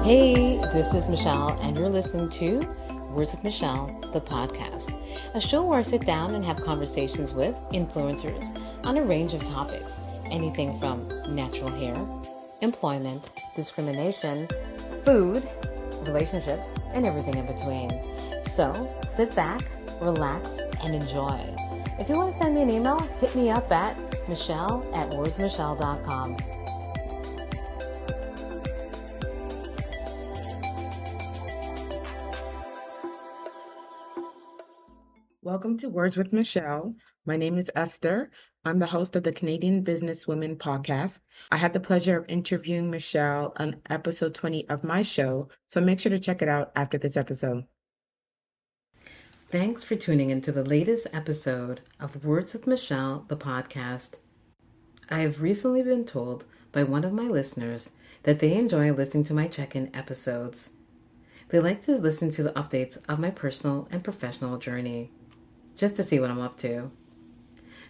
Hey, this is Michelle, and you're listening to Words with Michelle, the podcast, a show where I sit down and have conversations with influencers on a range of topics, anything from natural hair, employment, discrimination, food, relationships, and everything in between. So sit back, relax, and enjoy. If you want to send me an email, hit me up at michelle@wordsmichelle.com. Welcome to Words with Michelle. My name is Esther. I'm the host of the Canadian Businesswomen podcast. I had the pleasure of interviewing Michelle on episode 20 of my show, so make sure to check it out after this episode. Thanks for tuning into the latest episode of Words with Michelle, the podcast. I have recently been told by one of my listeners that they enjoy listening to my check-in episodes. They like to listen to the updates of my personal and professional journey, just to see what I'm up to.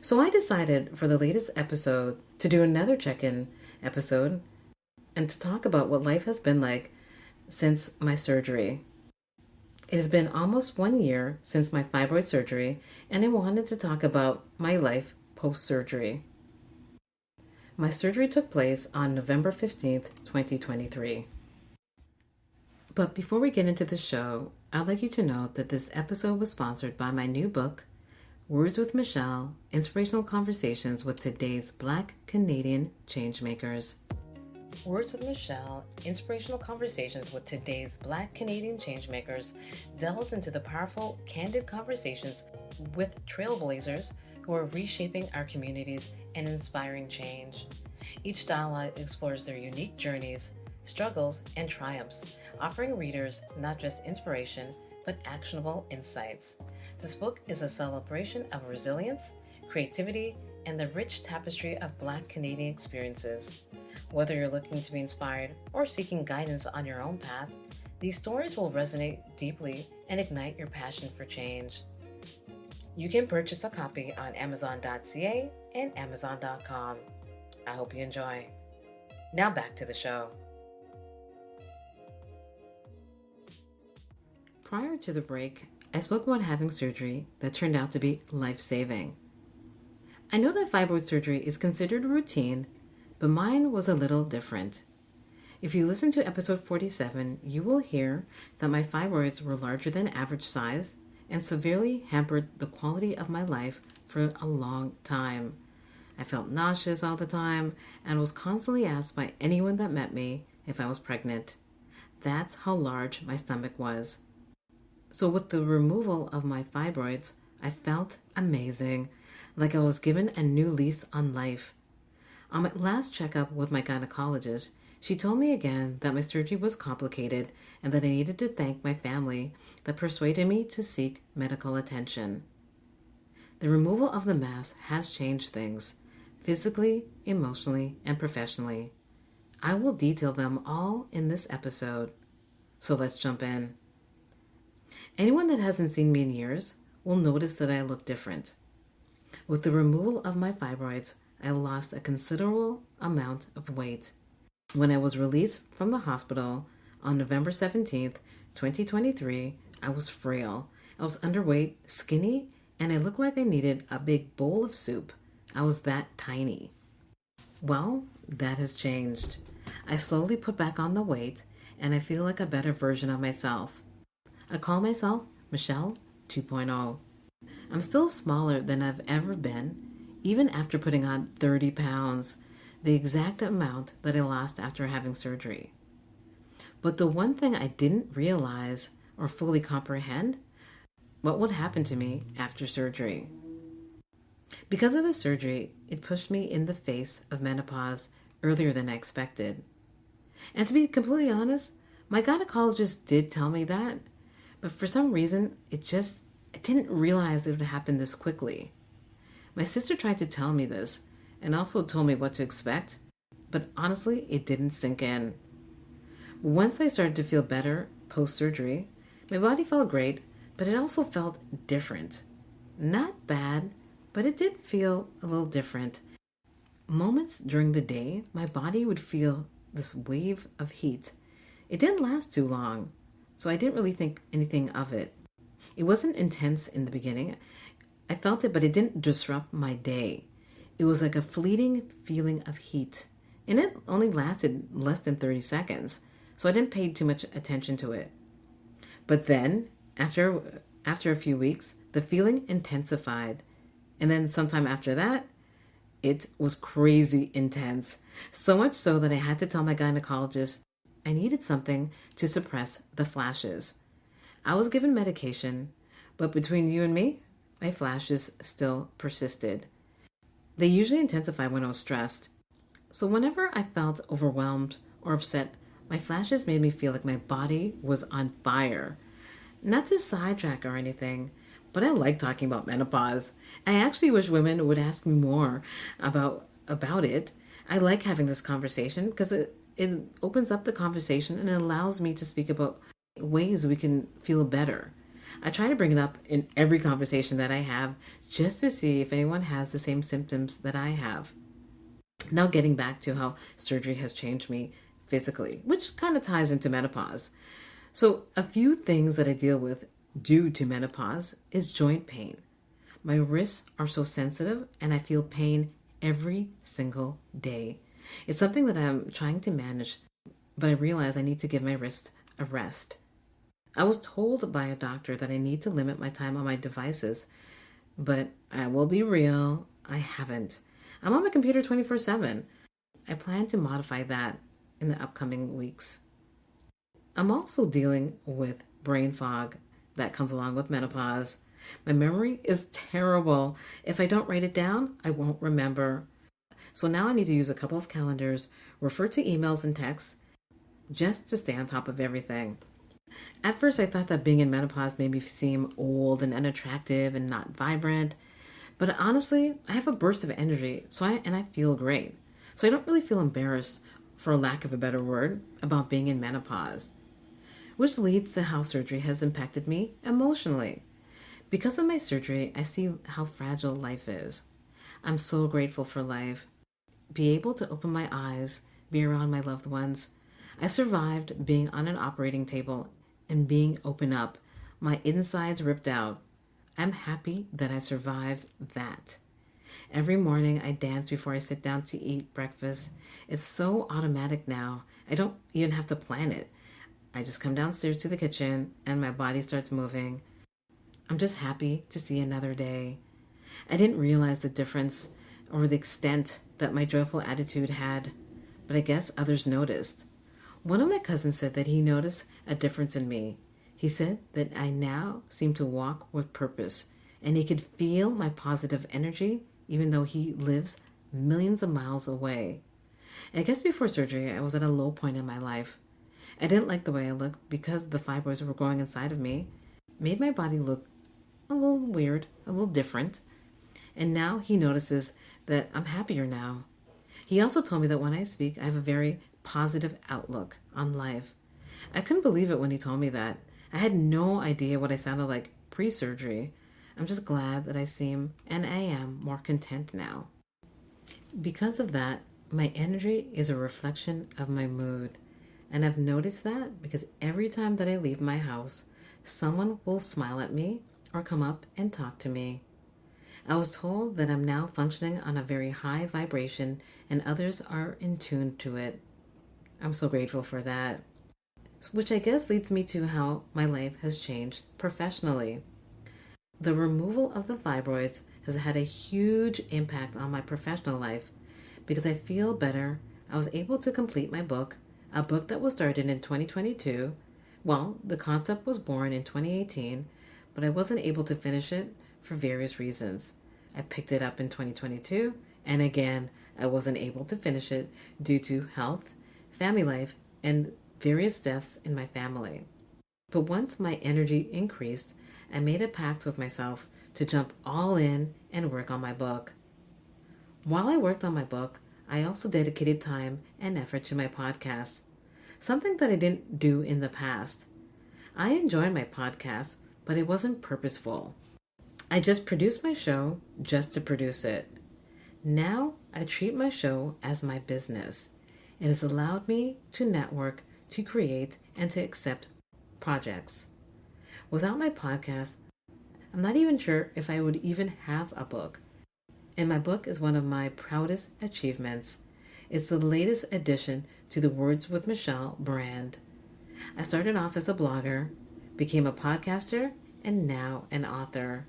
So I decided for the latest episode to do another check-in episode and to talk about what life has been like since my surgery. It has been almost 1 year since my fibroid surgery, and I wanted to talk about my life post-surgery. My surgery took place on November 15th, 2023. But before we get into the show, I'd like you to know that this episode was sponsored by my new book, Words with Michelle, Inspirational Conversations with Today's Black Canadian Changemakers. Words with Michelle, Inspirational Conversations with Today's Black Canadian Changemakers delves into the powerful, candid conversations with trailblazers who are reshaping our communities and inspiring change. Each dialogue explores their unique journeys, struggles, and triumphs, offering readers not just inspiration, but actionable insights. This book is a celebration of resilience, creativity, and the rich tapestry of Black Canadian experiences. Whether you're looking to be inspired or seeking guidance on your own path, these stories will resonate deeply and ignite your passion for change. You can purchase a copy on Amazon.ca and Amazon.com. I hope you enjoy. Now back to the show. Prior to the break, I spoke about having surgery that turned out to be life-saving. I know that fibroid surgery is considered routine, but mine was a little different. If you listen to episode 47, you will hear that my fibroids were larger than average size and severely hampered the quality of my life for a long time. I felt nauseous all the time and was constantly asked by anyone that met me if I was pregnant. That's how large my stomach was. So with the removal of my fibroids, I felt amazing, like I was given a new lease on life. On my last checkup with my gynecologist, she told me again that my surgery was complicated and that I needed to thank my family that persuaded me to seek medical attention. The removal of the mass has changed things, physically, emotionally, and professionally. I will detail them all in this episode. So let's jump in. Anyone that hasn't seen me in years will notice that I look different. With the removal of my fibroids, I lost a considerable amount of weight. When I was released from the hospital on November 17th, 2023, I was frail. I was underweight, skinny, and I looked like I needed a big bowl of soup. I was that tiny. Well, that has changed. I slowly put back on the weight, and I feel like a better version of myself. I call myself Michelle 2.0. I'm still smaller than I've ever been, even after putting on 30 pounds, the exact amount that I lost after having surgery. But the one thing I didn't realize or fully comprehend, what would happen to me after surgery. Because of the surgery, it pushed me in the face of menopause earlier than I expected. And to be completely honest, my gynecologist did tell me that, but for some reason, I didn't realize it would happen this quickly. My sister tried to tell me this and also told me what to expect, but honestly, it didn't sink in. Once I started to feel better post-surgery, my body felt great, but it also felt different. Not bad, but it did feel a little different. Moments during the day, my body would feel this wave of heat It didn't last too long, so I didn't really think anything of it. It wasn't intense in the beginning. I felt it, but it didn't disrupt my day. It was like a fleeting feeling of heat, and it only lasted less than 30 seconds, so I didn't pay too much attention to it. But then, after a few weeks, the feeling intensified, and then sometime after that, it was crazy intense. So much so that I had to tell my gynecologist I needed something to suppress the flashes. I was given medication, but between you and me, my flashes still persisted. They usually intensify when I was stressed. So whenever I felt overwhelmed or upset, my flashes made me feel like my body was on fire. Not to sidetrack or anything, but I like talking about menopause. I actually wish women would ask me more about it. I like having this conversation because it opens up the conversation and it allows me to speak about ways we can feel better. I try to bring it up in every conversation that I have just to see if anyone has the same symptoms that I have. Now, getting back to how surgery has changed me physically, which kind of ties into menopause. So, a few things that I deal with due to menopause is joint pain. My wrists are so sensitive and I feel pain every single day. It's something that I'm trying to manage, but I realize I need to give my wrist a rest. I was told by a doctor that I need to limit my time on my devices, but I will be real, I haven't. I'm on my computer 24/7. I plan to modify that in the upcoming weeks. I'm also dealing with brain fog that comes along with menopause. My memory is terrible. If I don't write it down, I won't remember. So now I need to use a couple of calendars, refer to emails and texts, just to stay on top of everything. At first, I thought that being in menopause made me seem old and unattractive and not vibrant. But honestly, I have a burst of energy, and I feel great. So I don't really feel embarrassed, for lack of a better word, about being in menopause. Which leads to how surgery has impacted me emotionally. Because of my surgery, I see how fragile life is. I'm so grateful for life. Be able to open my eyes, be around my loved ones. I survived being on an operating table and being open up, my insides ripped out. I'm happy that I survived that. Every morning I dance before I sit down to eat breakfast. It's so automatic now. I don't even have to plan it. I just come downstairs to the kitchen and my body starts moving. I'm just happy to see another day. I didn't realize the difference or the extent that my joyful attitude had, but I guess others noticed. One of my cousins said that he noticed a difference in me. He said that I now seem to walk with purpose, and he could feel my positive energy even though he lives millions of miles away. I guess before surgery, I was at a low point in my life. I didn't like the way I looked because the fibroids were growing inside of me, made my body look a little weird, a little different. And now he notices that I'm happier now. He also told me that when I speak, I have a very positive outlook on life. I couldn't believe it when he told me that. I had no idea what I sounded like pre-surgery. I'm just glad that I seem, and I am, more content now. Because of that, my energy is a reflection of my mood. And I've noticed that because every time that I leave my house, someone will smile at me or come up and talk to me. I was told that I'm now functioning on a very high vibration and others are in tune to it. I'm so grateful for that. Which I guess leads me to how my life has changed professionally. The removal of the fibroids has had a huge impact on my professional life because I feel better. I was able to complete my book, a book that was started in 2022. Well, the concept was born in 2018, but I wasn't able to finish it for various reasons. I picked it up in 2022, and again, I wasn't able to finish it due to health, family life, and various deaths in my family. But once my energy increased, I made a pact with myself to jump all in and work on my book. While I worked on my book, I also dedicated time and effort to my podcast, something that I didn't do in the past. I enjoyed my podcast, but it wasn't purposeful. I just produced my show just to produce it. Now I treat my show as my business. It has allowed me to network, to create and to accept projects. Without my podcast, I'm not even sure if I would even have a book. And my book is one of my proudest achievements. It's the latest addition to the Words with Michelle brand. I started off as a blogger, became a podcaster, and now an author.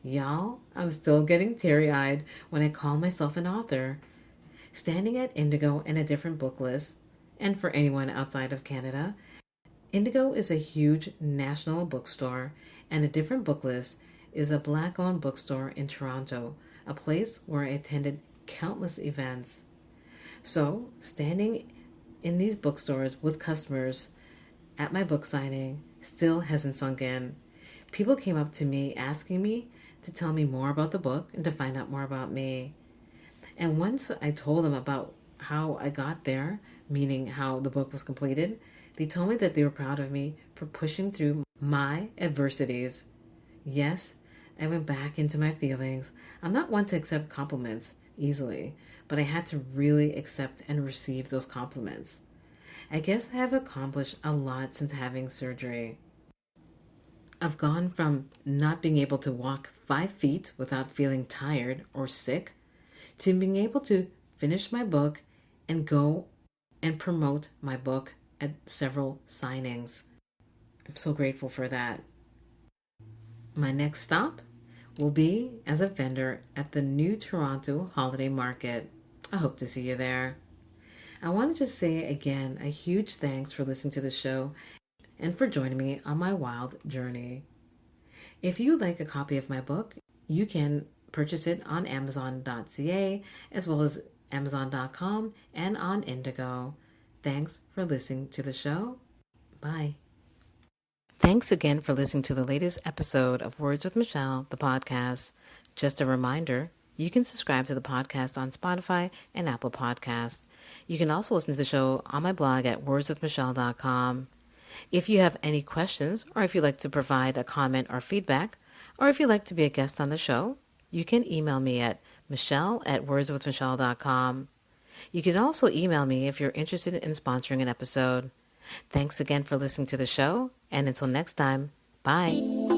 Y'all, I'm still getting teary-eyed when I call myself an author. Standing at Indigo in a different book list, and for anyone outside of Canada, Indigo is a huge national bookstore, and a different book list is a Black-owned bookstore in Toronto, a place where I attended countless events. So, standing in these bookstores with customers at my book signing still hasn't sunk in. People came up to me asking me to tell me more about the book and to find out more about me. And once I told them about how I got there, meaning how the book was completed, they told me that they were proud of me for pushing through my adversities. Yes, I went back into my feelings. I'm not one to accept compliments easily, but I had to really accept and receive those compliments. I guess I have accomplished a lot since having surgery. I've gone from not being able to walk 5 feet without feeling tired or sick to being able to finish my book and go and promote my book at several signings. I'm so grateful for that. My next stop will be as a vendor at the New Toronto Holiday Market. I hope to see you there. I want to just say again a huge thanks for listening to the show and for joining me on my wild journey. If you'd like a copy of my book, you can purchase it on Amazon.ca as well as Amazon.com and on Indigo. Thanks for listening to the show. Bye. Thanks again for listening to the latest episode of Words with Michelle, the podcast. Just a reminder, you can subscribe to the podcast on Spotify and Apple Podcasts. You can also listen to the show on my blog at wordswithmichelle.com. If you have any questions, or if you'd like to provide a comment or feedback, or if you'd like to be a guest on the show, you can email me at michelle@wordswithmichelle.com. You can also email me if you're interested in sponsoring an episode. Thanks again for listening to the show, and until next time, bye.